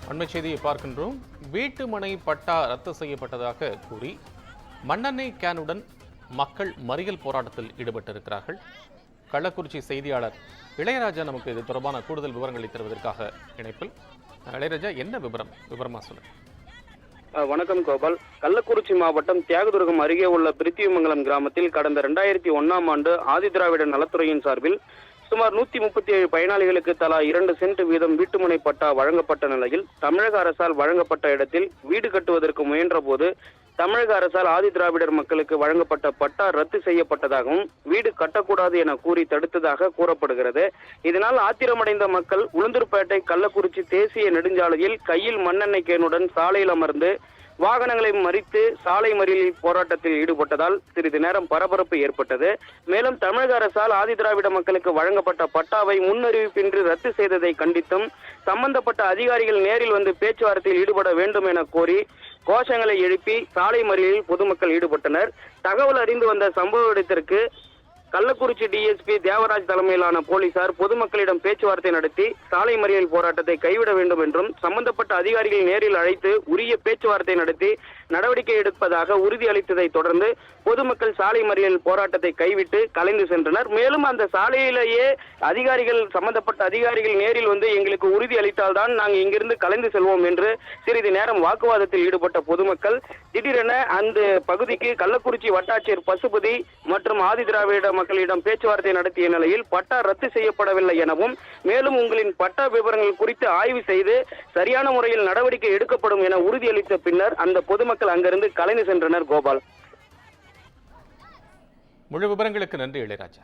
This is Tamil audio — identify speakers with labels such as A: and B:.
A: அண்மை செய்தியை பார்க்கின்றோம். வீட்டு மனை பட்டா ரத்து செய்யப்பட்டதாக கூறி மண்ணெண்ணெய் கேனுடன் மக்கள் மறியல் போராட்டத்தில் ஈடுபட்டிருக்கிறார்கள். கள்ளக்குறிச்சி செய்தியாளர் இளையராஜா நமக்கு இது தொடர்பான கூடுதல் விவரங்களை தருவதற்காக இணைப்பில். இளையராஜா, என்ன விவரமா சொல்லுங்க.
B: வணக்கம் கோபால். கள்ளக்குறிச்சி மாவட்டம் தியாகதுர்கம் அருகே உள்ள பிரித்தியமங்கலம் கிராமத்தில் கடந்த 2001ஆம் ஆண்டு ஆதிதிராவிட நலத்துறையின் சார்பில் சுமார் 137 பயனாளிகளுக்கு தலா 2 சென்ட் வீதம் வீட்டுமனை பட்டா வழங்கப்பட்ட நிலையில் தமிழக அரசால் வழங்கப்பட்ட இடத்தில் வீடு கட்டுவதற்கு முயன்ற போது தமிழக அரசால் ஆதிதிராவிடர் மக்களுக்கு வழங்கப்பட்ட பட்டா ரத்து செய்யப்பட்டதாகவும் வீடு கட்டக்கூடாது என கூறி தடுத்ததாக கூறப்படுகிறது. இதனால் ஆத்திரமடைந்த மக்கள் உளுந்தூர்பேட்டை கள்ளக்குறிச்சி தேசிய நெடுஞ்சாலையில் கையில் மண்ணெண்ணெய் கேனுடன் சாலையில் அமர்ந்து வாகனங்களை மறித்து சாலை மறியல் போராட்டத்தில் ஈடுபட்டதால் சிறிது நேரம் பரபரப்பு ஏற்பட்டது. மேலும் தமிழக அரசால் ஆதிதிராவிட மக்களுக்கு வழங்கப்பட்ட பட்டாவை முன்னறிவிப்பின்றி ரத்து செய்ததை கண்டித்தும் சம்பந்தப்பட்ட அதிகாரிகள் நேரில் வந்து பேச்சுவார்த்தையில் ஈடுபட வேண்டும் என கோரி கோஷங்களை எழுப்பி சாலை மறியலில் பொதுமக்கள் ஈடுபட்டனர். தகவல் அறிந்து வந்த சம்பவ இடத்திற்கு கள்ளக்குறிச்சி டிஎஸ்பி தேவராஜ் தலைமையிலான போலீசார் பொதுமக்களிடம் பேச்சுவார்த்தை நடத்தி சாலை மறியல் போராட்டத்தை கைவிட வேண்டும் என்றும் சம்பந்தப்பட்ட அதிகாரிகள் நேரில் அழைத்து உரிய பேச்சுவார்த்தை நடத்தி நடவடிக்கை எடுப்பதாக உறுதியளித்ததை தொடர்ந்து பொதுமக்கள் சாலை மறியல் போராட்டத்தை கைவிட்டு கலைந்து சென்றனர். மேலும் அந்த சாலையிலேயே சம்பந்தப்பட்ட அதிகாரிகள் நேரில் வந்து எங்களுக்கு உறுதி அளித்தால்தான் நாங்கள் இங்கிருந்து கலைந்து செல்வோம் என்று சிறிது நேரம் வாக்குவாதத்தில் ஈடுபட்ட பொதுமக்கள் திடீரென அந்த பகுதிக்கு கள்ளக்குறிச்சி வட்டாட்சியர் பசுபதி மற்றும் ஆதிதிராவிட மக்களிடம் பேச்சுவார்த்தை நடத்திய நிலையில் பட்டா ரத்து செய்யப்படவில்லை எனவும் மேலும் உங்களின் பட்டா விவரங்கள் குறித்து ஆய்வு செய்து சரியான முறையில் நடவடிக்கை எடுக்கப்படும் என உறுதியளித்த பின்னர் அந்த பொதுமக்கள் அங்கிருந்து கலைந்து சென்றனர். கோபால்,
A: முழு விவரங்களுக்கு நன்றி இளையராஜா.